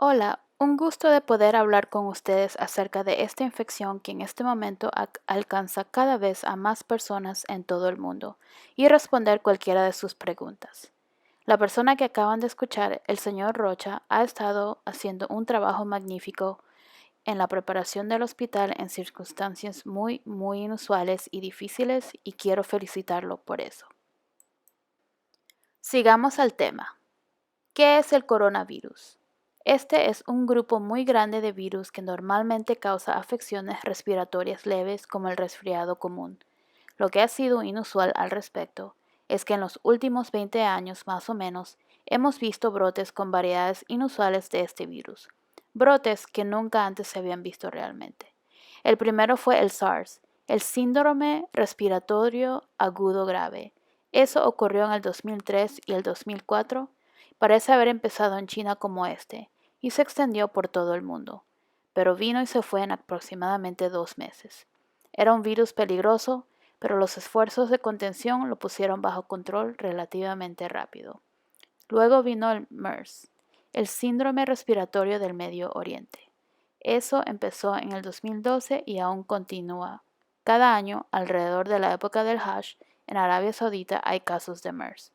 Hola, un gusto de poder hablar con ustedes acerca de esta infección que en este momento alcanza cada vez a más personas en todo el mundo y responder cualquiera de sus preguntas. La persona que acaban de escuchar, el señor Rocha, ha estado haciendo un trabajo magnífico en la preparación del hospital en circunstancias muy inusuales y difíciles y quiero felicitarlo por eso. Sigamos al tema. ¿Qué es el coronavirus? Este es un grupo muy grande de virus que normalmente causa afecciones respiratorias leves como el resfriado común. Lo que ha sido inusual al respecto es que en los últimos 20 años más o menos hemos visto brotes con variedades inusuales de este virus, brotes que nunca antes se habían visto realmente. El primero fue el SARS, el síndrome respiratorio agudo grave. Eso ocurrió en el 2003 y el 2004. Parece haber empezado en China como este, y se extendió por todo el mundo, pero vino y se fue en aproximadamente 2 meses. Era un virus peligroso, pero los esfuerzos de contención lo pusieron bajo control relativamente rápido. Luego vino el MERS, el síndrome respiratorio del Medio Oriente. Eso empezó en el 2012 y aún continúa. Cada año, alrededor de la época del Hajj, en Arabia Saudita hay casos de MERS.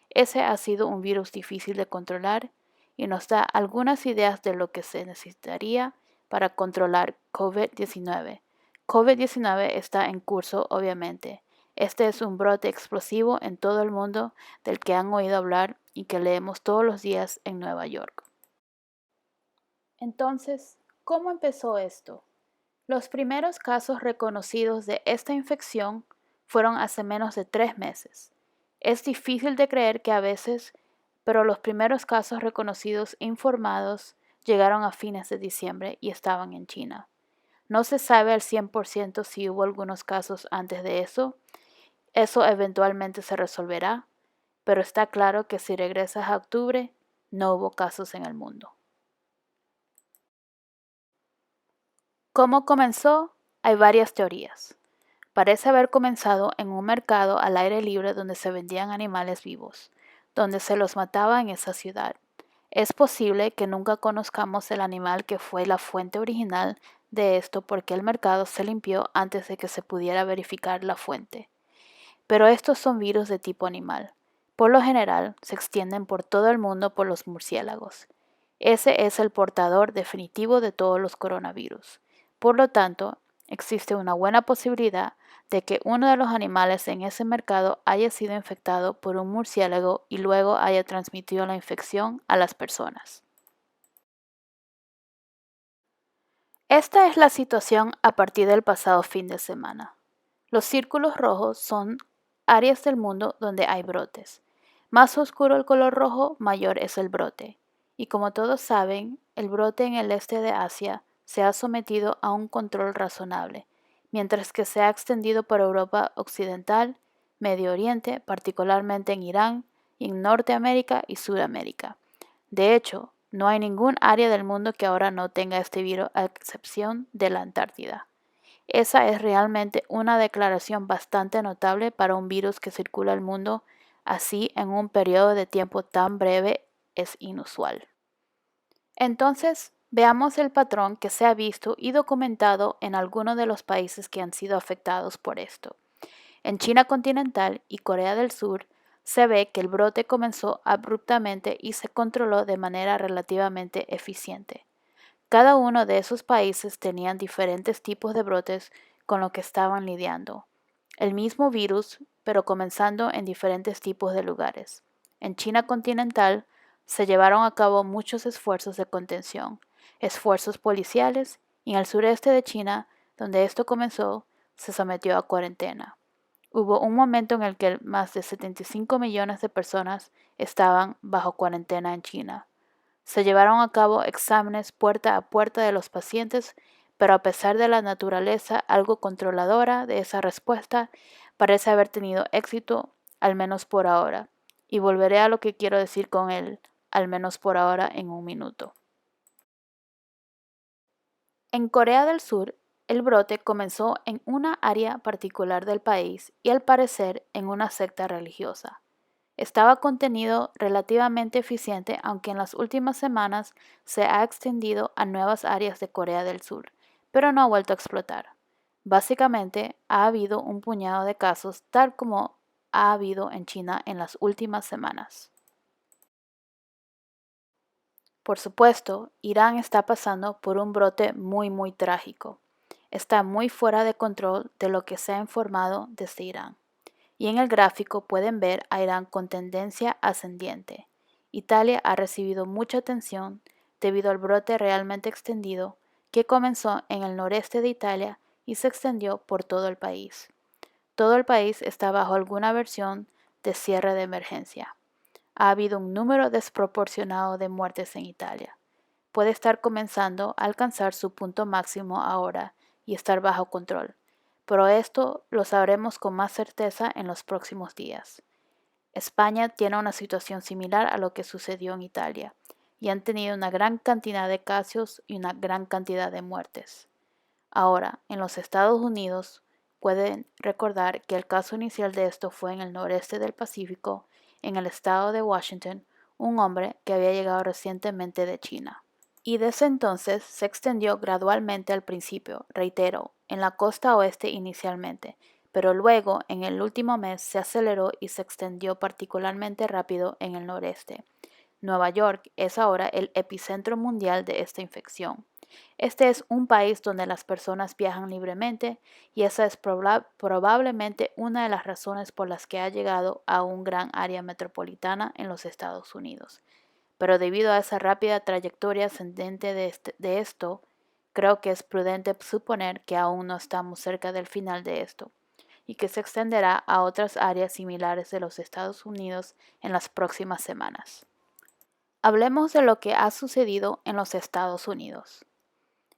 Ese ha sido un virus difícil de controlar y nos da algunas ideas de lo que se necesitaría para controlar COVID-19. COVID-19 está en curso, obviamente. Este es un brote explosivo en todo el mundo del que han oído hablar y que leemos todos los días en Nueva York. Entonces, ¿cómo empezó esto? Los primeros casos reconocidos de esta infección fueron hace menos de 3 meses. Es difícil de creer que a veces, pero los primeros casos reconocidos e informados llegaron a fines de diciembre y estaban en China. No se sabe al 100% si hubo algunos casos antes de eso. Eso eventualmente se resolverá, pero está claro que si regresas a octubre, no hubo casos en el mundo. ¿Cómo comenzó? Hay varias teorías. Parece haber comenzado en un mercado al aire libre donde se vendían animales vivos, donde se los mataba en esa ciudad. Es posible que nunca conozcamos el animal que fue la fuente original de esto porque el mercado se limpió antes de que se pudiera verificar la fuente. Pero estos son virus de tipo animal. Por lo general, se extienden por todo el mundo por los murciélagos. Ese es el portador definitivo de todos los coronavirus. Por lo tanto, existe una buena posibilidad de que uno de los animales en ese mercado haya sido infectado por un murciélago y luego haya transmitido la infección a las personas. Esta es la situación a partir del pasado fin de semana. Los círculos rojos son áreas del mundo donde hay brotes. Más oscuro el color rojo, mayor es el brote. Y como todos saben, el brote en el este de Asia se ha sometido a un control razonable, mientras que se ha extendido por Europa Occidental, Medio Oriente, particularmente en Irán, y en Norteamérica y Sudamérica. De hecho, no hay ningún área del mundo que ahora no tenga este virus a excepción de la Antártida. Esa es realmente una declaración bastante notable para un virus que circula el mundo así en un periodo de tiempo tan breve, es inusual. Entonces, veamos el patrón que se ha visto y documentado en algunos de los países que han sido afectados por esto. En China continental y Corea del Sur se ve que el brote comenzó abruptamente y se controló de manera relativamente eficiente. Cada uno de esos países tenían diferentes tipos de brotes con los que estaban lidiando. El mismo virus, pero comenzando en diferentes tipos de lugares. En China continental se llevaron a cabo muchos esfuerzos de contención, esfuerzos policiales, y en el sureste de China, donde esto comenzó, se sometió a cuarentena. Hubo un momento en el que más de 75 millones de personas estaban bajo cuarentena en China. Se llevaron a cabo exámenes puerta a puerta de los pacientes, pero a pesar de la naturaleza algo controladora de esa respuesta, parece haber tenido éxito, al menos por ahora. Y volveré a lo que quiero decir con el al menos por ahora en un minuto. En Corea del Sur, el brote comenzó en una área particular del país y al parecer en una secta religiosa. Estaba contenido relativamente eficiente, aunque en las últimas semanas se ha extendido a nuevas áreas de Corea del Sur, pero no ha vuelto a explotar. Básicamente, ha habido un puñado de casos tal como ha habido en China en las últimas semanas. Por supuesto, Irán está pasando por un brote muy trágico. Está muy fuera de control de lo que se ha informado desde Irán. Y en el gráfico pueden ver a Irán con tendencia ascendiente. Italia ha recibido mucha atención debido al brote realmente extendido que comenzó en el noreste de Italia y se extendió por todo el país. Todo el país está bajo alguna versión de cierre de emergencia. Ha habido un número desproporcionado de muertes en Italia. Puede estar comenzando a alcanzar su punto máximo ahora y estar bajo control, pero esto lo sabremos con más certeza en los próximos días. España tiene una situación similar a lo que sucedió en Italia, y han tenido una gran cantidad de casos y una gran cantidad de muertes. Ahora, en los Estados Unidos, pueden recordar que el caso inicial de esto fue en el noreste del Pacífico, en el estado de Washington, un hombre que había llegado recientemente de China. Y desde entonces se extendió gradualmente al principio, reitero, en la costa oeste inicialmente, pero luego en el último mes se aceleró y se extendió particularmente rápido en el noreste. Nueva York es ahora el epicentro mundial de esta infección. Este es un país donde las personas viajan libremente y esa es probablemente una de las razones por las que ha llegado a un gran área metropolitana en los Estados Unidos. Pero debido a esa rápida trayectoria ascendente de esto, creo que es prudente suponer que aún no estamos cerca del final de esto y que se extenderá a otras áreas similares de los Estados Unidos en las próximas semanas. Hablemos de lo que ha sucedido en los Estados Unidos.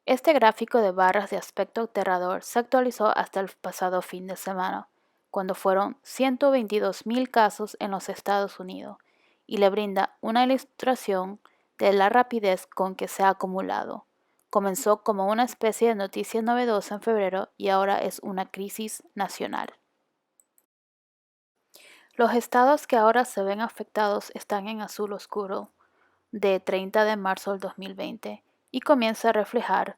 Este gráfico de barras de aspecto aterrador se actualizó hasta el pasado fin de semana, cuando fueron 122,000 casos en los Estados Unidos, y le brinda una ilustración de la rapidez con que se ha acumulado. Comenzó como una especie de noticia novedosa en febrero y ahora es una crisis nacional. Los estados que ahora se ven afectados están en azul oscuro, de 30 de marzo del 2020, y comienza a reflejar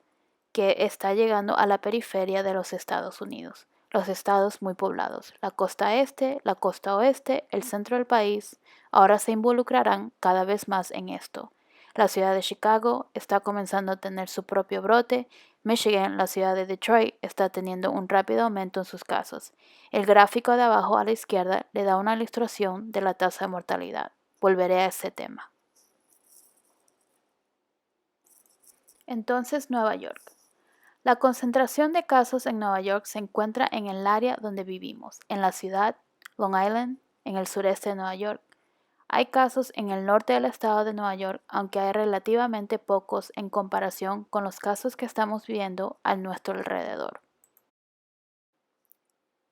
que está llegando a la periferia de los Estados Unidos, los estados muy poblados, la costa este, la costa oeste, el centro del país, ahora se involucrarán cada vez más en esto. La ciudad de Chicago está comenzando a tener su propio brote. Michigan, la ciudad de Detroit, está teniendo un rápido aumento en sus casos. El gráfico de abajo a la izquierda le da una ilustración de la tasa de mortalidad. Volveré a ese tema. Entonces, Nueva York. La concentración de casos en Nueva York se encuentra en el área donde vivimos, en la ciudad, Long Island, en el sureste de Nueva York. Hay casos en el norte del estado de Nueva York, aunque hay relativamente pocos en comparación con los casos que estamos viendo a nuestro alrededor.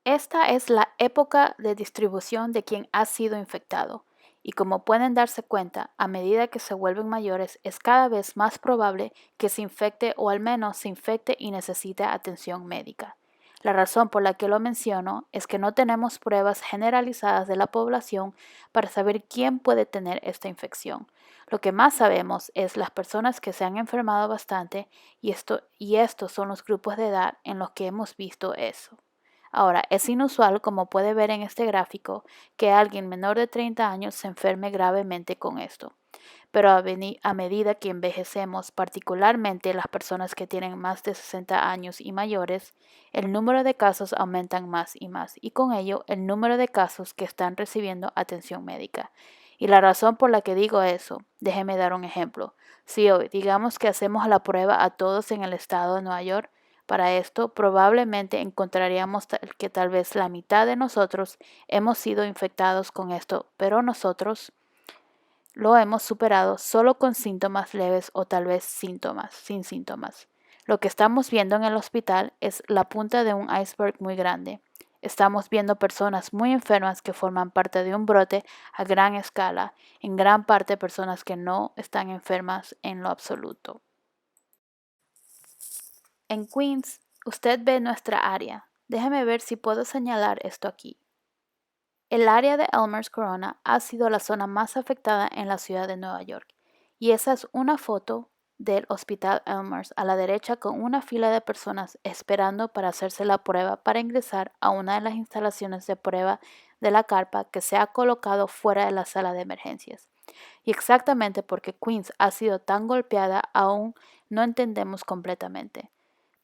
Esta es la época de distribución de quien ha sido infectado, y como pueden darse cuenta, a medida que se vuelven mayores es cada vez más probable que se infecte o al menos se infecte y necesite atención médica. La razón por la que lo menciono es que no tenemos pruebas generalizadas de la población para saber quién puede tener esta infección. Lo que más sabemos es las personas que se han enfermado bastante y estos son los grupos de edad en los que hemos visto eso. Ahora, es inusual, como puede ver en este gráfico, que alguien menor de 30 años se enferme gravemente con esto. Pero a medida que envejecemos, particularmente las personas que tienen más de 60 años y mayores, el número de casos aumentan más y con ello el número de casos que están recibiendo atención médica. Y la razón por la que digo eso, déjeme dar un ejemplo. Si hoy digamos que hacemos la prueba a todos en el estado de Nueva York, para esto probablemente encontraríamos que tal vez la mitad de nosotros hemos sido infectados con esto, pero nosotros lo hemos superado solo con síntomas leves o tal vez sin síntomas. Lo que estamos viendo en el hospital es la punta de un iceberg muy grande. Estamos viendo personas muy enfermas que forman parte de un brote a gran escala, en gran parte personas que no están enfermas en lo absoluto. En Queens, usted ve nuestra área. Déjeme ver si puedo señalar esto aquí. El área de Elmer's Corona ha sido la zona más afectada en la ciudad de Nueva York, y esa es una foto del Hospital Elmer's a la derecha con una fila de personas esperando para hacerse la prueba para ingresar a una de las instalaciones de prueba de la carpa que se ha colocado fuera de la sala de emergencias. Y exactamente porque Queens ha sido tan golpeada aún no entendemos completamente.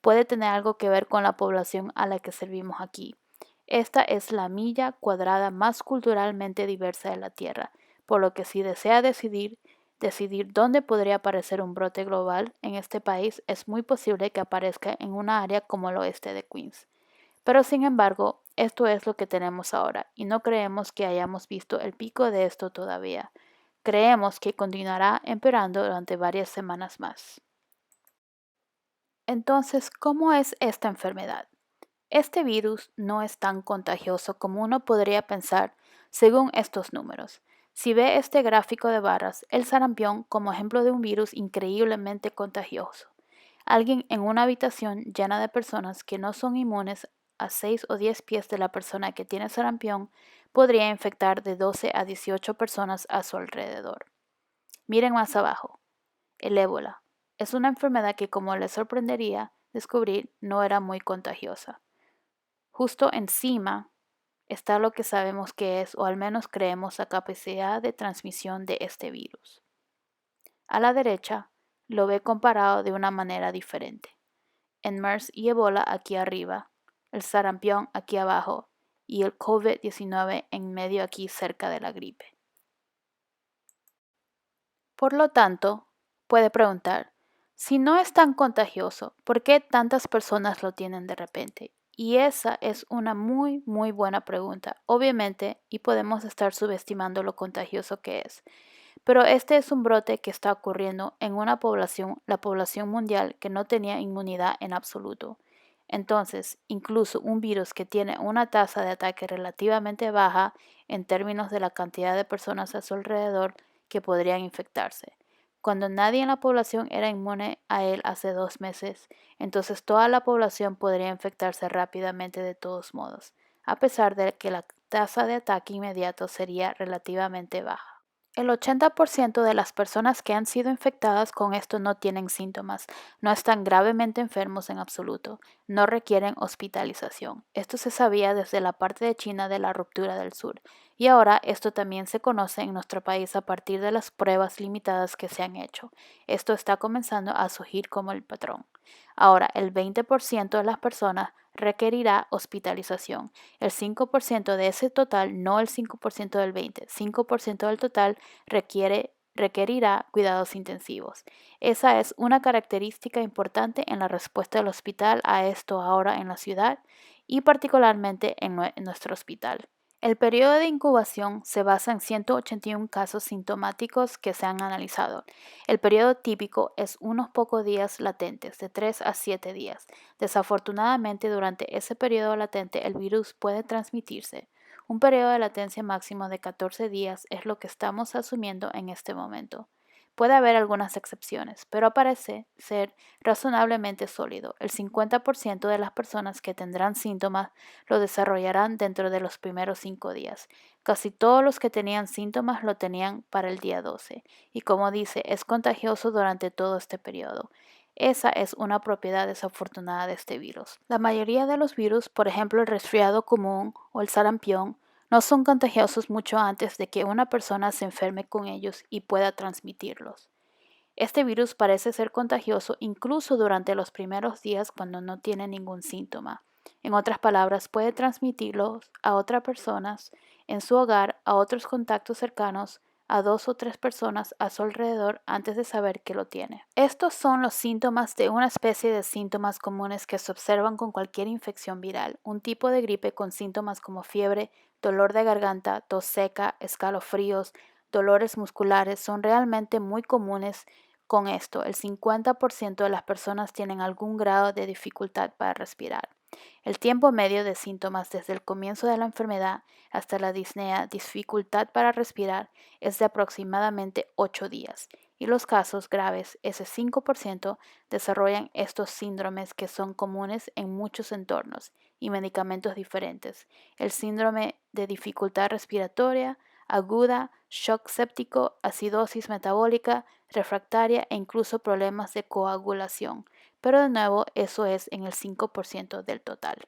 Puede tener algo que ver con la población a la que servimos aquí. Esta es la milla cuadrada más culturalmente diversa de la Tierra, por lo que si desea decidir dónde podría aparecer un brote global en este país, es muy posible que aparezca en una área como el oeste de Queens. Pero sin embargo, esto es lo que tenemos ahora, y no creemos que hayamos visto el pico de esto todavía. Creemos que continuará empeorando durante varias semanas más. Entonces, ¿cómo es esta enfermedad? Este virus no es tan contagioso como uno podría pensar según estos números. Si ve este gráfico de barras, el sarampión como ejemplo de un virus increíblemente contagioso. Alguien en una habitación llena de personas que no son inmunes a 6 o 10 pies de la persona que tiene sarampión podría infectar de 12 a 18 personas a su alrededor. Miren más abajo. El ébola es una enfermedad que, como les sorprendería descubrir, no era muy contagiosa. Justo encima está lo que sabemos que es, o al menos creemos, la capacidad de transmisión de este virus. A la derecha lo ve comparado de una manera diferente. En MERS y Ebola aquí arriba, el sarampión aquí abajo y el COVID-19 en medio aquí cerca de la gripe. Por lo tanto, puede preguntar, si no es tan contagioso, ¿por qué tantas personas lo tienen de repente? Y esa es una muy buena pregunta, obviamente, y podemos estar subestimando lo contagioso que es. Pero este es un brote que está ocurriendo en una población, la población mundial, que no tenía inmunidad en absoluto. Entonces, incluso un virus que tiene una tasa de ataque relativamente baja en términos de la cantidad de personas a su alrededor que podrían infectarse. Cuando nadie en la población era inmune a él hace 2 meses, entonces toda la población podría infectarse rápidamente de todos modos, a pesar de que la tasa de ataque inmediato sería relativamente baja. El 80% de las personas que han sido infectadas con esto no tienen síntomas, no están gravemente enfermos en absoluto, no requieren hospitalización. Esto se sabía desde la parte de China de la ruptura del sur, y ahora esto también se conoce en nuestro país a partir de las pruebas limitadas que se han hecho. Esto está comenzando a surgir como el patrón. Ahora, el 20% de las personas requerirá hospitalización. El 5% de ese total, no el 5% del 20, 5% del total requerirá cuidados intensivos. Esa es una característica importante en la respuesta del hospital a esto ahora en la ciudad y particularmente en nuestro hospital. El periodo de incubación se basa en 181 casos sintomáticos que se han analizado. El periodo típico es unos pocos días latentes, de 3 a 7 días. Desafortunadamente, durante ese periodo latente el virus puede transmitirse. Un periodo de latencia máximo de 14 días es lo que estamos asumiendo en este momento. Puede haber algunas excepciones, pero parece ser razonablemente sólido. El 50% de las personas que tendrán síntomas lo desarrollarán dentro de los primeros 5 días. Casi todos los que tenían síntomas lo tenían para el día 12, y como dice, es contagioso durante todo este periodo. Esa es una propiedad desafortunada de este virus. La mayoría de los virus, por ejemplo el resfriado común o el sarampión, no son contagiosos mucho antes de que una persona se enferme con ellos y pueda transmitirlos. Este virus parece ser contagioso incluso durante los primeros días cuando no tiene ningún síntoma. En otras palabras, puede transmitirlos a otras personas en su hogar, a otros contactos cercanos, a 2 o 3 personas a su alrededor antes de saber que lo tiene. Estos son los síntomas de una especie de síntomas comunes que se observan con cualquier infección viral, un tipo de gripe con síntomas como fiebre, dolor de garganta, tos seca, escalofríos, dolores musculares son realmente muy comunes. Con esto, el 50% de las personas tienen algún grado de dificultad para respirar. El tiempo medio de síntomas desde el comienzo de la enfermedad hasta la disnea, dificultad para respirar, es de aproximadamente 8 días, y los casos graves, ese 5%, desarrollan estos síndromes que son comunes en muchos entornos y medicamentos diferentes. El síndrome de dificultad respiratoria aguda, shock séptico, acidosis metabólica, refractaria e incluso problemas de coagulación. Pero de nuevo, eso es en el 5% del total.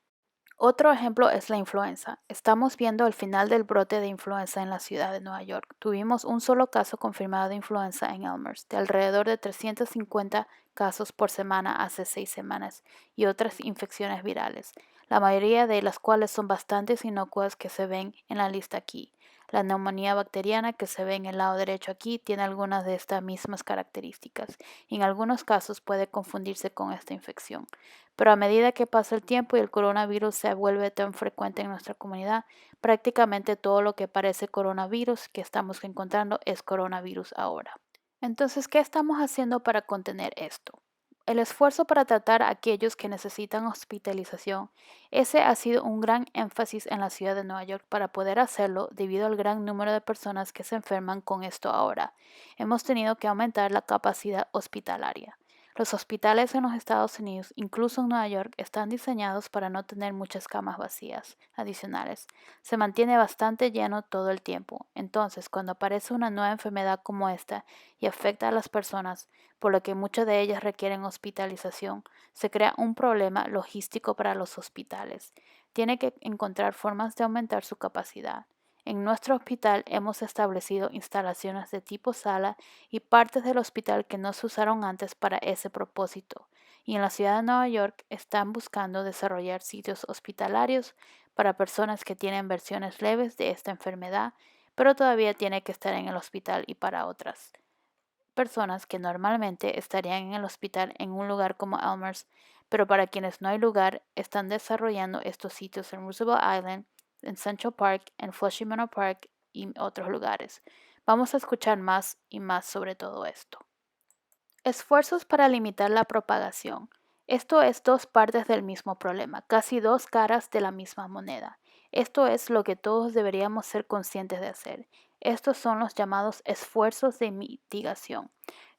Otro ejemplo es la influenza. Estamos viendo el final del brote de influenza en la ciudad de Nueva York. Tuvimos un solo caso confirmado de influenza en Elmhurst, de alrededor de 350 casos por semana hace 6 semanas, y otras infecciones virales, la mayoría de las cuales son bastante inocuas que se ven en la lista aquí. La neumonía bacteriana que se ve en el lado derecho aquí tiene algunas de estas mismas características y en algunos casos puede confundirse con esta infección. Pero a medida que pasa el tiempo y el coronavirus se vuelve tan frecuente en nuestra comunidad, prácticamente todo lo que parece coronavirus que estamos encontrando es coronavirus ahora. Entonces, ¿qué estamos haciendo para contener esto? El esfuerzo para tratar a aquellos que necesitan hospitalización, ese ha sido un gran énfasis en la ciudad de Nueva York para poder hacerlo debido al gran número de personas que se enferman con esto ahora. Hemos tenido que aumentar la capacidad hospitalaria. Los hospitales en los Estados Unidos, incluso en Nueva York, están diseñados para no tener muchas camas vacías adicionales. Se mantiene bastante lleno todo el tiempo. Entonces, cuando aparece una nueva enfermedad como esta y afecta a las personas, por lo que muchas de ellas requieren hospitalización, se crea un problema logístico para los hospitales. Tiene que encontrar formas de aumentar su capacidad. En nuestro hospital hemos establecido instalaciones de tipo sala y partes del hospital que no se usaron antes para ese propósito. Y en la ciudad de Nueva York están buscando desarrollar sitios hospitalarios para personas que tienen versiones leves de esta enfermedad, pero todavía tiene que estar en el hospital y para otras personas que normalmente estarían en el hospital en un lugar como Elmhurst, pero para quienes no hay lugar, están desarrollando estos sitios en Roosevelt Island, en Central Park, en Flushing Meadow Park y otros lugares. Vamos a escuchar más y más sobre todo esto. Esfuerzos para limitar la propagación. Esto es dos partes del mismo problema, casi dos caras de la misma moneda. Esto es lo que todos deberíamos ser conscientes de hacer. Estos son los llamados esfuerzos de mitigación,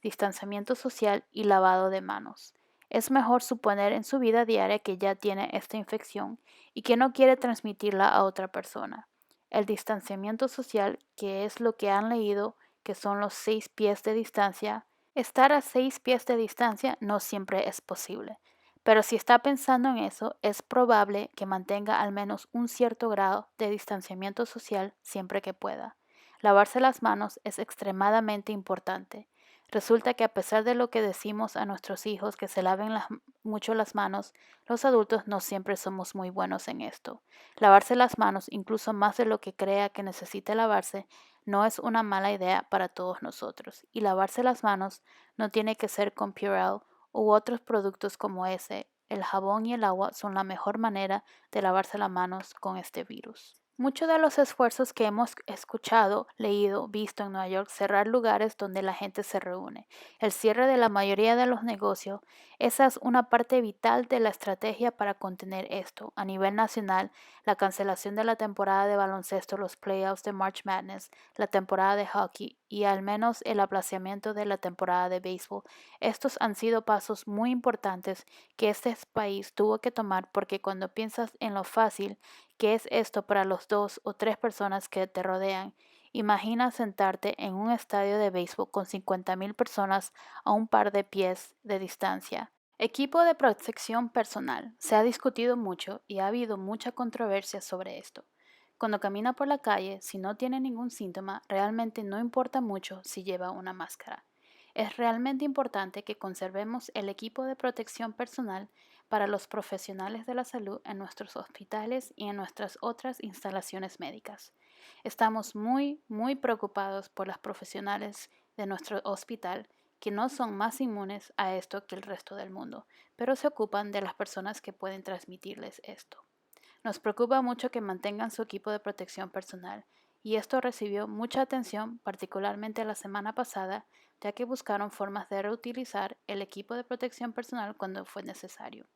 distanciamiento social y lavado de manos. Es mejor suponer en su vida diaria que ya tiene esta infección y que no quiere transmitirla a otra persona. El distanciamiento social, que es lo que han leído, que son los 6 pies de distancia. Estar a 6 pies de distancia no siempre es posible, pero si está pensando en eso, es probable que mantenga al menos un cierto grado de distanciamiento social siempre que pueda. Lavarse las manos es extremadamente importante. Resulta que a pesar de lo que decimos a nuestros hijos que se laven mucho las manos, los adultos no siempre somos muy buenos en esto. Lavarse las manos, incluso más de lo que crea que necesite lavarse, no es una mala idea para todos nosotros, y lavarse las manos no tiene que ser con Purell u otros productos como ese. El jabón y el agua son la mejor manera de lavarse las manos con este virus. Muchos de los esfuerzos que hemos escuchado, leído, visto en Nueva York, cerrar lugares donde la gente se reúne, el cierre de la mayoría de los negocios, esa es una parte vital de la estrategia para contener esto. A nivel nacional, la cancelación de la temporada de baloncesto, los playoffs de March Madness, la temporada de hockey y al menos el aplazamiento de la temporada de béisbol. Estos han sido pasos muy importantes que este país tuvo que tomar porque cuando piensas en lo fácil que es esto para los 2 o 3 personas que te rodean, imagina sentarte en un estadio de béisbol con 50,000 personas a un par de pies de distancia. Equipo de protección personal. Se ha discutido mucho y ha habido mucha controversia sobre esto. Cuando camina por la calle, si no tiene ningún síntoma, realmente no importa mucho si lleva una máscara. Es realmente importante que conservemos el equipo de protección personal para los profesionales de la salud en nuestros hospitales y en nuestras otras instalaciones médicas. Estamos muy preocupados por las profesionales de nuestro hospital que no son más inmunes a esto que el resto del mundo, pero se ocupan de las personas que pueden transmitirles esto. Nos preocupa mucho que mantengan su equipo de protección personal, y esto recibió mucha atención, particularmente la semana pasada, ya que buscaron formas de reutilizar el equipo de protección personal cuando fue necesario.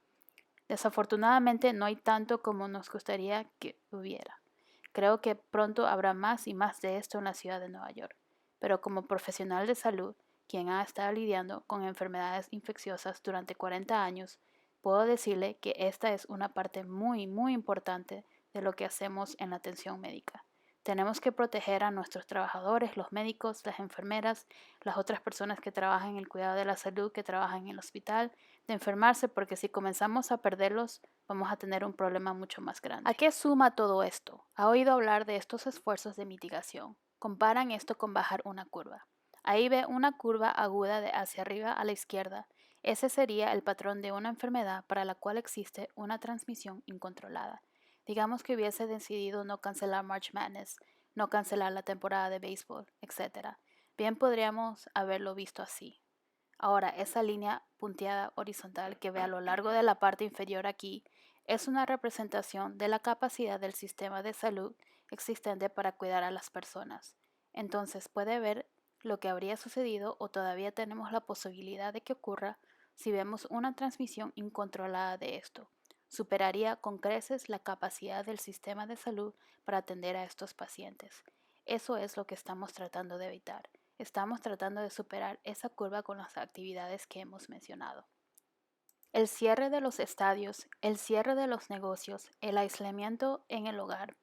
Desafortunadamente no hay tanto como nos gustaría que hubiera. Creo que pronto habrá más y más de esto en la ciudad de Nueva York, pero como profesional de salud, quien ha estado lidiando con enfermedades infecciosas durante 40 años, puedo decirle que esta es una parte muy, muy importante de lo que hacemos en la atención médica. Tenemos que proteger a nuestros trabajadores, los médicos, las enfermeras, las otras personas que trabajan en el cuidado de la salud, que trabajan en el hospital, de enfermarse, porque si comenzamos a perderlos, vamos a tener un problema mucho más grande. ¿A qué suma todo esto? ¿Ha oído hablar de estos esfuerzos de mitigación? Comparan esto con bajar una curva. Ahí ve una curva aguda de hacia arriba a la izquierda. Ese sería el patrón de una enfermedad para la cual existe una transmisión incontrolada. Digamos que hubiese decidido no cancelar March Madness, no cancelar la temporada de béisbol, etc. Bien podríamos haberlo visto así. Ahora, esa línea punteada horizontal que ve a lo largo de la parte inferior aquí es una representación de la capacidad del sistema de salud existente para cuidar a las personas. Entonces puede ver lo que habría sucedido o todavía tenemos la posibilidad de que ocurra si vemos una transmisión incontrolada de esto. Superaría con creces la capacidad del sistema de salud para atender a estos pacientes. Eso es lo que estamos tratando de evitar. Estamos tratando de superar esa curva con las actividades que hemos mencionado. El cierre de los estadios, el cierre de los negocios, el aislamiento en el hogar,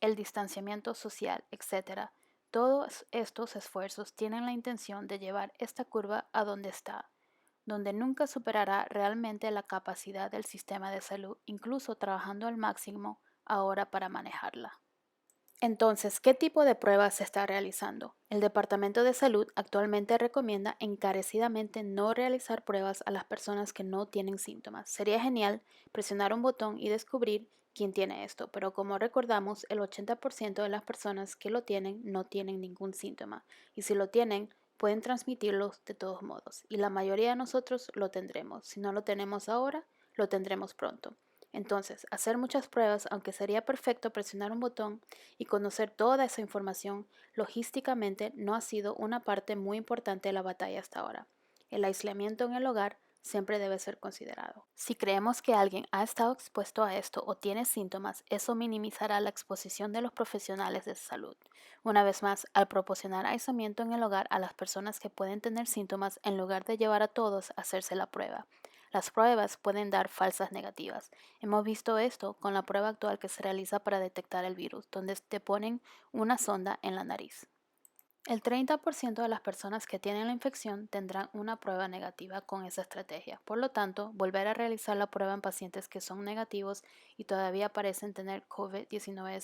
el distanciamiento social, etc. Todos estos esfuerzos tienen la intención de llevar esta curva a donde está, donde nunca superará realmente la capacidad del sistema de salud, incluso trabajando al máximo ahora para manejarla. Entonces, ¿qué tipo de pruebas se está realizando? El Departamento de Salud actualmente recomienda encarecidamente no realizar pruebas a las personas que no tienen síntomas. Sería genial presionar un botón y descubrir quién tiene esto, pero como recordamos, el 80% de las personas que lo tienen no tienen ningún síntoma, y si lo tienen, pueden transmitirlos de todos modos, y la mayoría de nosotros lo tendremos. Si no lo tenemos ahora, lo tendremos pronto. Entonces, hacer muchas pruebas, aunque sería perfecto presionar un botón y conocer toda esa información, logísticamente no ha sido una parte muy importante de la batalla hasta ahora. El aislamiento en el hogar siempre debe ser considerado. Si creemos que alguien ha estado expuesto a esto o tiene síntomas, eso minimizará la exposición de los profesionales de salud. Una vez más, al proporcionar aislamiento en el hogar a las personas que pueden tener síntomas, en lugar de llevar a todos a hacerse la prueba, las pruebas pueden dar falsas negativas. Hemos visto esto con la prueba actual que se realiza para detectar el virus, donde te ponen una sonda en la nariz. El 30% de las personas que tienen la infección tendrán una prueba negativa con esa estrategia. Por lo tanto, volver a realizar la prueba en pacientes que son negativos y todavía parecen tener COVID-19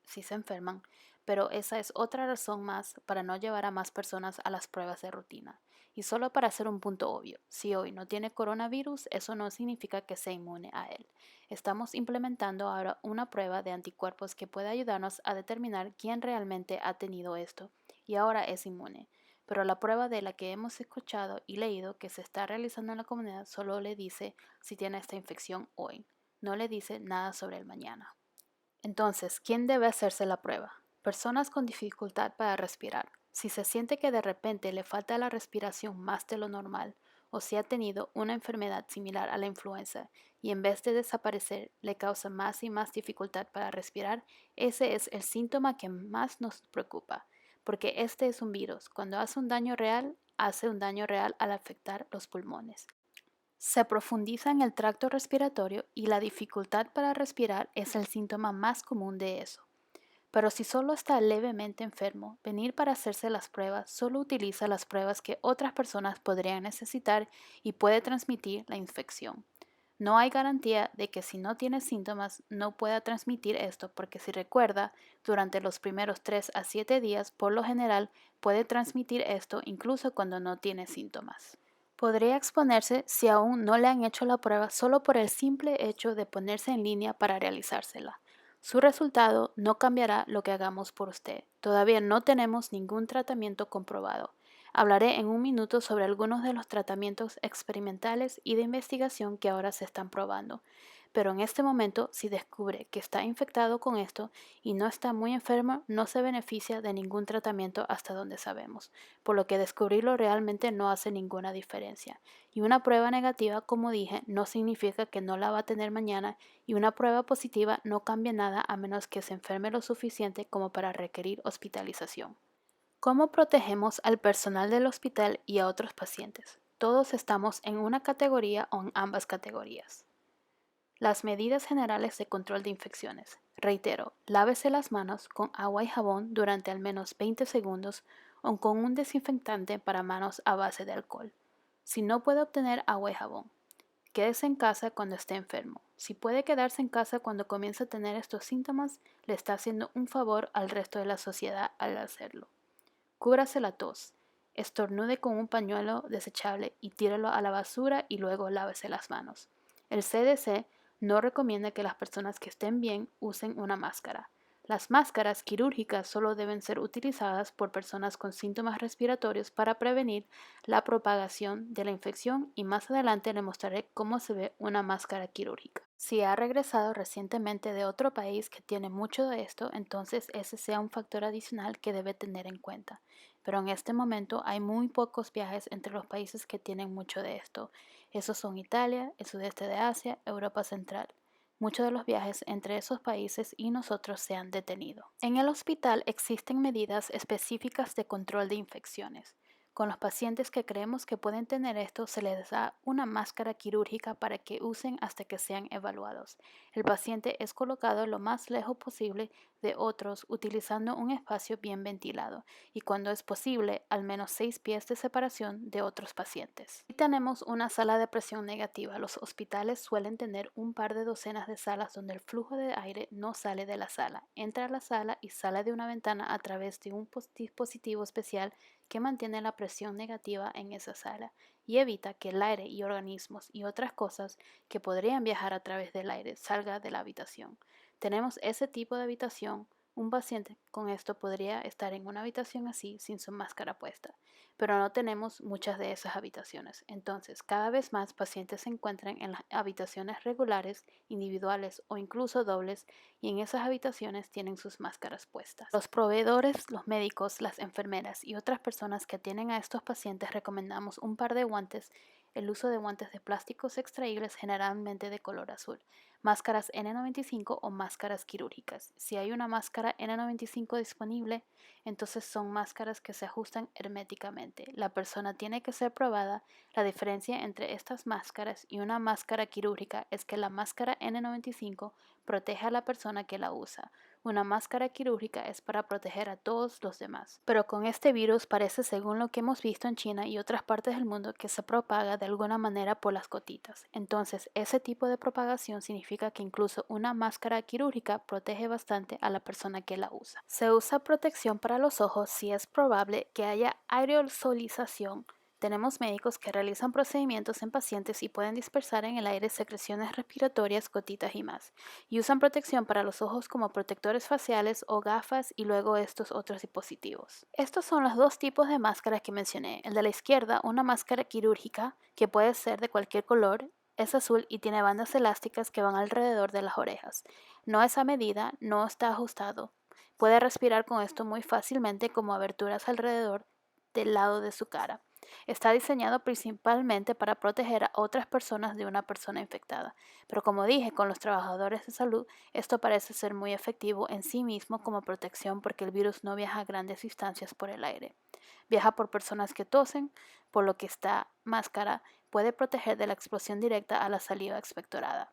si se enferman, pero esa es otra razón más para no llevar a más personas a las pruebas de rutina. Y solo para hacer un punto obvio, si hoy no tiene coronavirus, eso no significa que sea inmune a él. Estamos implementando ahora una prueba de anticuerpos que puede ayudarnos a determinar quién realmente ha tenido esto y ahora es inmune. Pero la prueba de la que hemos escuchado y leído que se está realizando en la comunidad solo le dice si tiene esta infección hoy, no le dice nada sobre el mañana. Entonces, ¿quién debe hacerse la prueba? Personas con dificultad para respirar. Si se siente que de repente le falta la respiración más de lo normal, o si ha tenido una enfermedad similar a la influenza y en vez de desaparecer le causa más y más dificultad para respirar, ese es el síntoma que más nos preocupa, porque este es un virus. Cuando hace un daño real al afectar los pulmones. Se profundiza en el tracto respiratorio y la dificultad para respirar es el síntoma más común de eso. Pero si solo está levemente enfermo, venir para hacerse las pruebas solo utiliza las pruebas que otras personas podrían necesitar y puede transmitir la infección. No hay garantía de que si no tiene síntomas no pueda transmitir esto, porque si recuerda, durante los primeros 3 a 7 días, por lo general, puede transmitir esto incluso cuando no tiene síntomas. Podría exponerse si aún no le han hecho la prueba solo por el simple hecho de ponerse en línea para realizársela. Su resultado no cambiará lo que hagamos por usted. Todavía no tenemos ningún tratamiento comprobado. Hablaré en un minuto sobre algunos de los tratamientos experimentales y de investigación que ahora se están probando. Pero en este momento, si descubre que está infectado con esto y no está muy enfermo, no se beneficia de ningún tratamiento hasta donde sabemos, por lo que descubrirlo realmente no hace ninguna diferencia. Y una prueba negativa, como dije, no significa que no la va a tener mañana, y una prueba positiva no cambia nada a menos que se enferme lo suficiente como para requerir hospitalización. ¿Cómo protegemos al personal del hospital y a otros pacientes? Todos estamos en una categoría o en ambas categorías. Las medidas generales de control de infecciones. Reitero, lávese las manos con agua y jabón durante al menos 20 segundos o con un desinfectante para manos a base de alcohol. Si no puede obtener agua y jabón, quédese en casa cuando esté enfermo. Si puede quedarse en casa cuando comienza a tener estos síntomas, le está haciendo un favor al resto de la sociedad al hacerlo. Cúbrase la tos. Estornude con un pañuelo desechable y tírelo a la basura y luego lávese las manos. El CDC no recomienda que las personas que estén bien usen una máscara. Las máscaras quirúrgicas solo deben ser utilizadas por personas con síntomas respiratorios para prevenir la propagación de la infección y más adelante le mostraré cómo se ve una máscara quirúrgica. Si ha regresado recientemente de otro país que tiene mucho de esto, entonces ese sea un factor adicional que debe tener en cuenta. Pero en este momento hay muy pocos viajes entre los países que tienen mucho de esto. Esos son Italia, el sudeste de Asia, Europa Central. Muchos de los viajes entre esos países y nosotros se han detenido. En el hospital existen medidas específicas de control de infecciones. Con los pacientes que creemos que pueden tener esto, se les da una máscara quirúrgica para que usen hasta que sean evaluados. El paciente es colocado lo más lejos posible de otros utilizando un espacio bien ventilado y cuando es posible al menos 6 pies de separación de otros pacientes. Y tenemos una sala de presión negativa. Los hospitales suelen tener un par de docenas de salas donde el flujo de aire no sale de la sala, entra a la sala y sale de una ventana a través de un dispositivo especial que mantiene la presión negativa en esa sala y evita que el aire y organismos y otras cosas que podrían viajar a través del aire salga de la habitación. Tenemos ese tipo de habitación. Un paciente con esto podría estar en una habitación así sin su máscara puesta, pero no tenemos muchas de esas habitaciones. Entonces, cada vez más pacientes se encuentran en las habitaciones regulares, individuales o incluso dobles y en esas habitaciones tienen sus máscaras puestas. Los proveedores, los médicos, las enfermeras y otras personas que atienden a estos pacientes recomendamos un par de guantes, el uso de guantes de plásticos extraíbles generalmente de color azul, máscaras N95 o máscaras quirúrgicas. Si hay una máscara N95 disponible, entonces son máscaras que se ajustan herméticamente. La persona tiene que ser probada. La diferencia entre estas máscaras y una máscara quirúrgica es que la máscara N95 protege a la persona que la usa. Una máscara quirúrgica es para proteger a todos los demás. Pero con este virus parece, según lo que hemos visto en China y otras partes del mundo, que se propaga de alguna manera por las gotitas. Entonces, ese tipo de propagación significa que incluso una máscara quirúrgica protege bastante a la persona que la usa. Se usa protección para los ojos si es probable que haya aerosolización. Tenemos médicos que realizan procedimientos en pacientes y pueden dispersar en el aire secreciones respiratorias, gotitas y más. Y usan protección para los ojos como protectores faciales o gafas y luego estos otros dispositivos. Estos son los dos tipos de máscaras que mencioné. El de la izquierda, una máscara quirúrgica que puede ser de cualquier color, es azul y tiene bandas elásticas que van alrededor de las orejas. No es a medida, no está ajustado. Puede respirar con esto muy fácilmente como aberturas alrededor del lado de su cara. Está diseñado principalmente para proteger a otras personas de una persona infectada, pero como dije, con los trabajadores de salud, esto parece ser muy efectivo en sí mismo como protección porque el virus no viaja a grandes distancias por el aire. Viaja por personas que tosen, por lo que esta máscara puede proteger de la explosión directa a la saliva expectorada.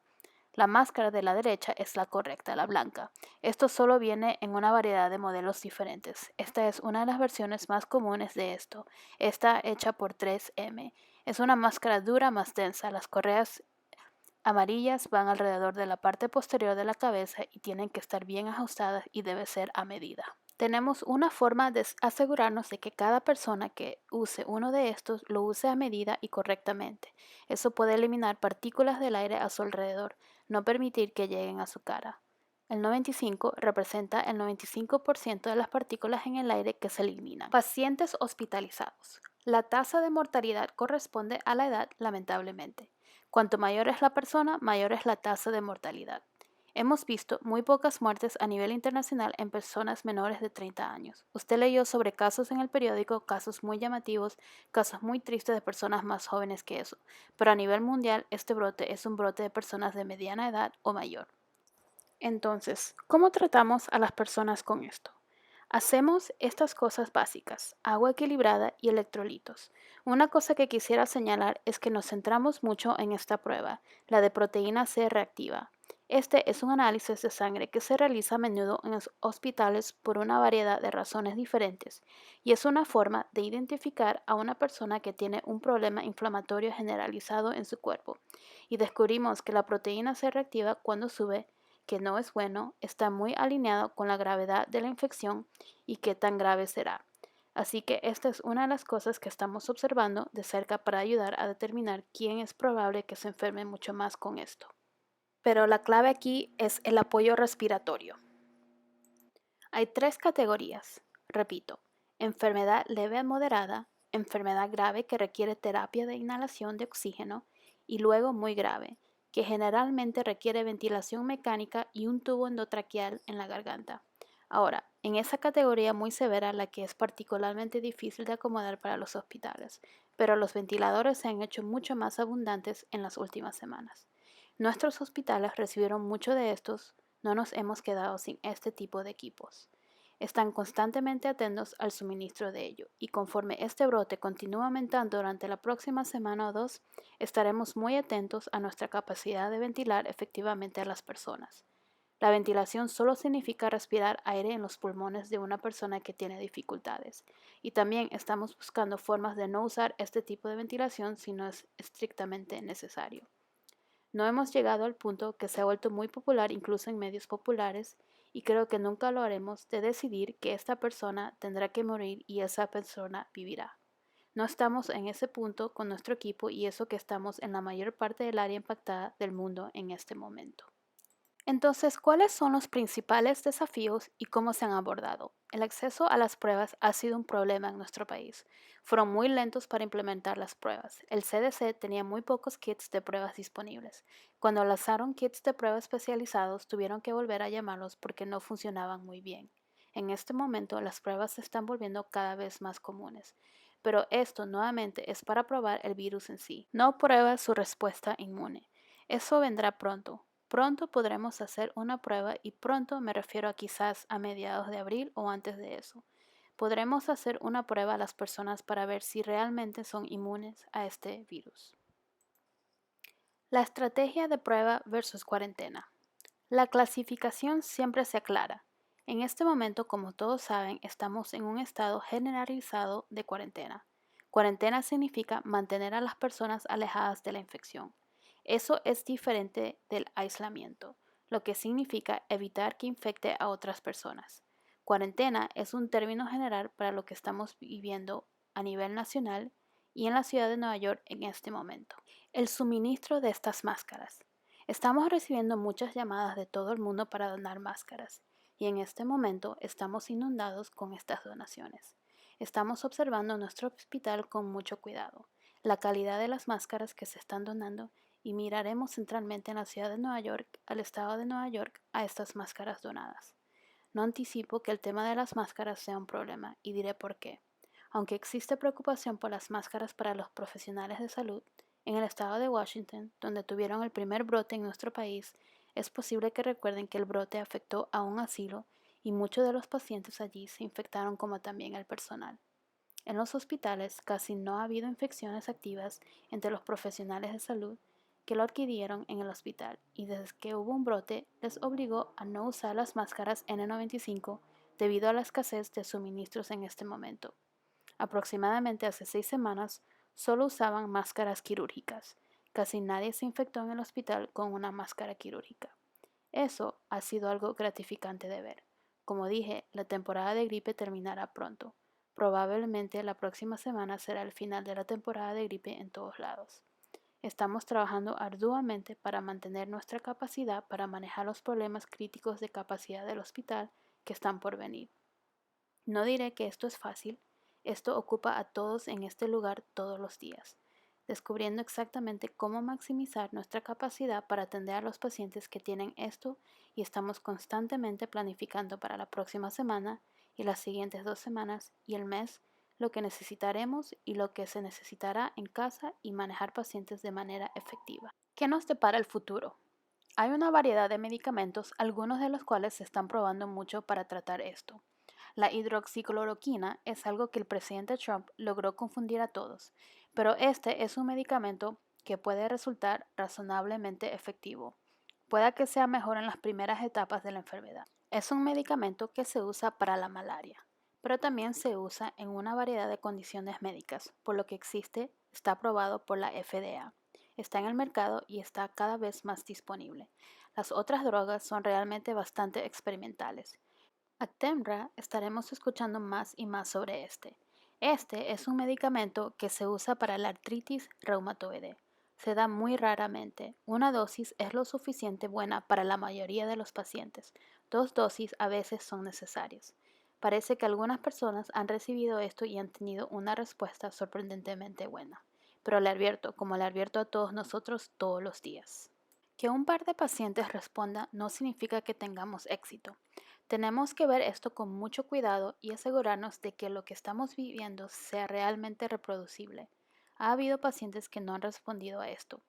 La máscara de la derecha es la correcta, la blanca. Esto solo viene en una variedad de modelos diferentes. Esta es una de las versiones más comunes de esto. Está hecha por 3M. Es una máscara dura más densa. Las correas amarillas van alrededor de la parte posterior de la cabeza y tienen que estar bien ajustadas y debe ser a medida. Tenemos una forma de asegurarnos de que cada persona que use uno de estos lo use a medida y correctamente. Eso puede eliminar partículas del aire a su alrededor, no permitir que lleguen a su cara. El 95 representa el 95% de las partículas en el aire que se eliminan. Pacientes hospitalizados. La tasa de mortalidad corresponde a la edad, lamentablemente. Cuanto mayor es la persona, mayor es la tasa de mortalidad. Hemos visto muy pocas muertes a nivel internacional en personas menores de 30 años. Usted leyó sobre casos en el periódico, casos muy llamativos, casos muy tristes de personas más jóvenes que eso, pero a nivel mundial este brote es un brote de personas de mediana edad o mayor. Entonces, ¿cómo tratamos a las personas con esto? Hacemos estas cosas básicas, agua equilibrada y electrolitos. Una cosa que quisiera señalar es que nos centramos mucho en esta prueba, la de proteína C reactiva. Este es un análisis de sangre que se realiza a menudo en los hospitales por una variedad de razones diferentes y es una forma de identificar a una persona que tiene un problema inflamatorio generalizado en su cuerpo. Y descubrimos que la proteína C reactiva cuando sube, que no es bueno, está muy alineado con la gravedad de la infección y qué tan grave será. Así que esta es una de las cosas que estamos observando de cerca para ayudar a determinar quién es probable que se enferme mucho más con esto. Pero la clave aquí es el apoyo respiratorio. Hay tres categorías. Repito, enfermedad leve a moderada, enfermedad grave que requiere terapia de inhalación de oxígeno y luego muy grave, que generalmente requiere ventilación mecánica y un tubo endotraqueal en la garganta. Ahora, en esa categoría muy severa, la que es particularmente difícil de acomodar para los hospitales, pero los ventiladores se han hecho mucho más abundantes en las últimas semanas. Nuestros hospitales recibieron mucho de estos, no nos hemos quedado sin este tipo de equipos. Están constantemente atentos al suministro de ello, y conforme este brote continúa aumentando durante la próxima semana o dos, estaremos muy atentos a nuestra capacidad de ventilar efectivamente a las personas. La ventilación solo significa respirar aire en los pulmones de una persona que tiene dificultades, y también estamos buscando formas de no usar este tipo de ventilación si no es estrictamente necesario. No hemos llegado al punto que se ha vuelto muy popular incluso en medios populares y creo que nunca lo haremos de decidir que esta persona tendrá que morir y esa persona vivirá. No estamos en ese punto con nuestro equipo y eso que estamos en la mayor parte del área impactada del mundo en este momento. Entonces, ¿cuáles son los principales desafíos y cómo se han abordado? El acceso a las pruebas ha sido un problema en nuestro país. Fueron muy lentos para implementar las pruebas. El CDC tenía muy pocos kits de pruebas disponibles. Cuando lanzaron kits de pruebas especializados, tuvieron que volver a llamarlos porque no funcionaban muy bien. En este momento, las pruebas se están volviendo cada vez más comunes. Pero esto nuevamente es para probar el virus en sí, no prueba su respuesta inmune. Eso vendrá pronto. Pronto podremos hacer una prueba y pronto me refiero a quizás a mediados de abril o antes de eso. Podremos hacer una prueba a las personas para ver si realmente son inmunes a este virus. La estrategia de prueba versus cuarentena. La clasificación siempre se aclara. En este momento, como todos saben, estamos en un estado generalizado de cuarentena. Cuarentena significa mantener a las personas alejadas de la infección. Eso es diferente del aislamiento, lo que significa evitar que infecte a otras personas. Cuarentena es un término general para lo que estamos viviendo a nivel nacional y en la ciudad de Nueva York en este momento. El suministro de estas máscaras. Estamos recibiendo muchas llamadas de todo el mundo para donar máscaras y en este momento estamos inundados con estas donaciones. Estamos observando nuestro hospital con mucho cuidado, la calidad de las máscaras que se están donando y miraremos centralmente en la ciudad de Nueva York, al estado de Nueva York, a estas máscaras donadas. No anticipo que el tema de las máscaras sea un problema y diré por qué. Aunque existe preocupación por las máscaras para los profesionales de salud, en el estado de Washington, donde tuvieron el primer brote en nuestro país, es posible que recuerden que el brote afectó a un asilo y muchos de los pacientes allí se infectaron como también el personal. En los hospitales casi no ha habido infecciones activas entre los profesionales de salud que lo adquirieron en el hospital y desde que hubo un brote les obligó a no usar las máscaras N95 debido a la escasez de suministros en este momento. Aproximadamente hace 6 semanas solo usaban máscaras quirúrgicas. Casi nadie se infectó en el hospital con una máscara quirúrgica. Eso ha sido algo gratificante de ver. Como dije, la temporada de gripe terminará pronto. Probablemente la próxima semana será el final de la temporada de gripe en todos lados. Estamos trabajando arduamente para mantener nuestra capacidad para manejar los problemas críticos de capacidad del hospital que están por venir. No diré que esto es fácil, esto ocupa a todos en este lugar todos los días, descubriendo exactamente cómo maximizar nuestra capacidad para atender a los pacientes que tienen esto y estamos constantemente planificando para la próxima semana y las siguientes 2 semanas y el mes lo que necesitaremos y lo que se necesitará en casa y manejar pacientes de manera efectiva. ¿Qué nos depara el futuro? Hay una variedad de medicamentos, algunos de los cuales se están probando mucho para tratar esto. La hidroxicloroquina es algo que el presidente Trump logró confundir a todos, pero este es un medicamento que puede resultar razonablemente efectivo. Puede que sea mejor en las primeras etapas de la enfermedad. Es un medicamento que se usa para la malaria, pero también se usa en una variedad de condiciones médicas, por lo que está aprobado por la FDA. Está en el mercado y está cada vez más disponible. Las otras drogas son realmente bastante experimentales. Actemra estaremos escuchando más y más sobre este. Este es un medicamento que se usa para la artritis reumatoide. Se da muy raramente. Una dosis es lo suficiente buena para la mayoría de los pacientes. 2 dosis a veces son necesarias. Parece que algunas personas han recibido esto y han tenido una respuesta sorprendentemente buena. Pero le advierto, como le advierto a todos nosotros todos los días. Que un par de pacientes responda no significa que tengamos éxito. Tenemos que ver esto con mucho cuidado y asegurarnos de que lo que estamos viviendo sea realmente reproducible. Ha habido pacientes que no han respondido a esto.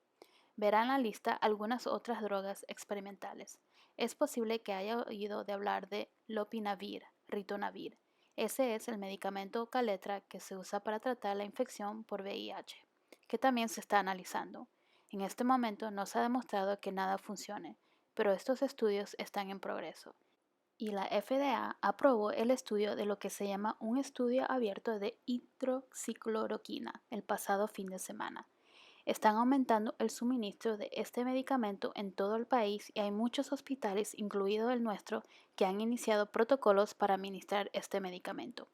Verá en la lista algunas otras drogas experimentales. Es posible que haya oído de hablar de lopinavir, ritonavir. Ese es el medicamento Kaletra que se usa para tratar la infección por VIH, que también se está analizando. En este momento no se ha demostrado que nada funcione, pero estos estudios están en progreso y la FDA aprobó el estudio de lo que se llama un estudio abierto de hidroxicloroquina el pasado fin de semana. Están aumentando el suministro de este medicamento en todo el país y hay muchos hospitales, incluido el nuestro, que han iniciado protocolos para administrar este medicamento.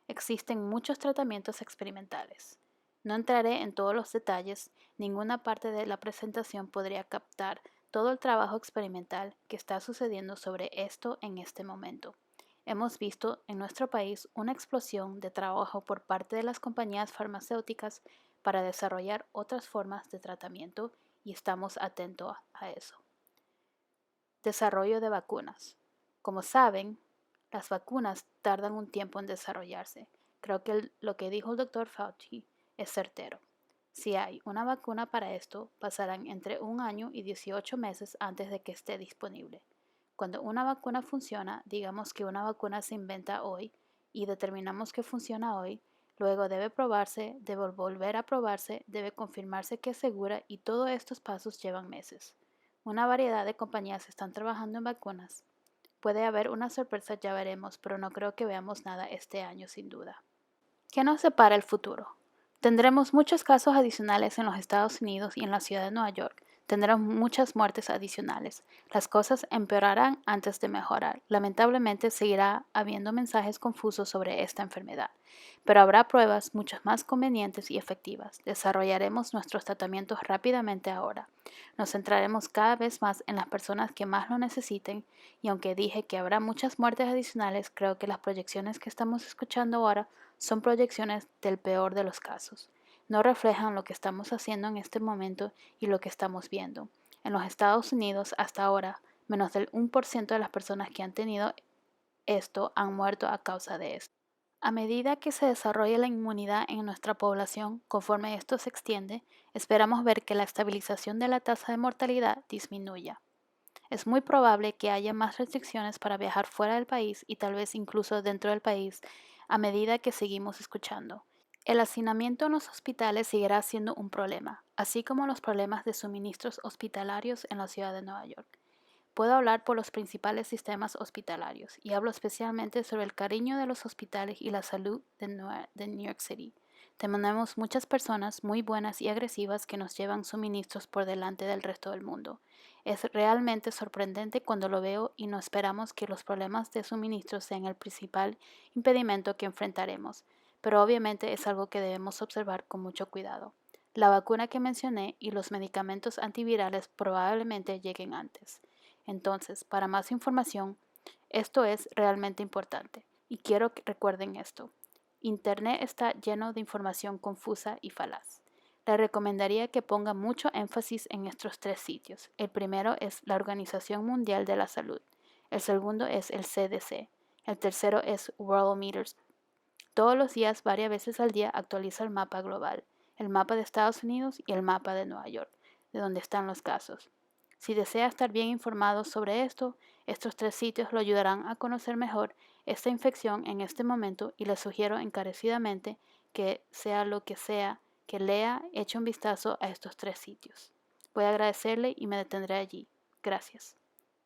Existen muchos tratamientos experimentales. No entraré en todos los detalles, ninguna parte de la presentación podría captar todo el trabajo experimental que está sucediendo sobre esto en este momento. Hemos visto en nuestro país una explosión de trabajo por parte de las compañías farmacéuticas para desarrollar otras formas de tratamiento y estamos atentos a eso. Desarrollo de vacunas. Como saben, las vacunas tardan un tiempo en desarrollarse. Creo que lo que dijo el Dr. Fauci es certero. Si hay una vacuna para esto, pasarán entre 1 año y 18 meses antes de que esté disponible. Cuando una vacuna funciona, digamos que una vacuna se inventa hoy y determinamos que funciona hoy, luego debe probarse, debe volver a probarse, debe confirmarse que es segura y todos estos pasos llevan meses. Una variedad de compañías están trabajando en vacunas. Puede haber una sorpresa, ya veremos, pero no creo que veamos nada este año sin duda. ¿Qué nos separa el futuro? Tendremos muchos casos adicionales en los Estados Unidos y en la ciudad de Nueva York. Tendremos muchas muertes adicionales. Las cosas empeorarán antes de mejorar. Lamentablemente seguirá habiendo mensajes confusos sobre esta enfermedad, pero habrá pruebas mucho más convenientes y efectivas. Desarrollaremos nuestros tratamientos rápidamente ahora. Nos centraremos cada vez más en las personas que más lo necesiten y aunque dije que habrá muchas muertes adicionales, creo que las proyecciones que estamos escuchando ahora son proyecciones del peor de los casos. No reflejan lo que estamos haciendo en este momento y lo que estamos viendo. En los Estados Unidos, hasta ahora, menos del 1% de las personas que han tenido esto han muerto a causa de esto. A medida que se desarrolla la inmunidad en nuestra población, conforme esto se extiende, esperamos ver que la estabilización de la tasa de mortalidad disminuya. Es muy probable que haya más restricciones para viajar fuera del país y tal vez incluso dentro del país a medida que seguimos escuchando. El hacinamiento en los hospitales seguirá siendo un problema, así como los problemas de suministros hospitalarios en la ciudad de Nueva York. Puedo hablar por los principales sistemas hospitalarios y hablo especialmente sobre el cariño de los hospitales y la salud de New York City. Tenemos muchas personas muy buenas y agresivas que nos llevan suministros por delante del resto del mundo. Es realmente sorprendente cuando lo veo y no esperamos que los problemas de suministros sean el principal impedimento que enfrentaremos, pero obviamente es algo que debemos observar con mucho cuidado. La vacuna que mencioné y los medicamentos antivirales probablemente lleguen antes. Entonces, para más información, esto es realmente importante y quiero que recuerden esto. Internet está lleno de información confusa y falaz. Le recomendaría que ponga mucho énfasis en estos 3 sitios. El primero es la Organización Mundial de la Salud. El segundo es el CDC. El tercero es Worldometers. Todos los días, varias veces al día, actualiza el mapa global, el mapa de Estados Unidos y el mapa de Nueva York, de donde están los casos. Si desea estar bien informado sobre esto, Estos 3 sitios lo ayudarán a conocer mejor esta infección en este momento y le sugiero encarecidamente que sea lo que sea que lea, eche un vistazo a estos 3 sitios. Voy a agradecerle y me detendré allí. Gracias.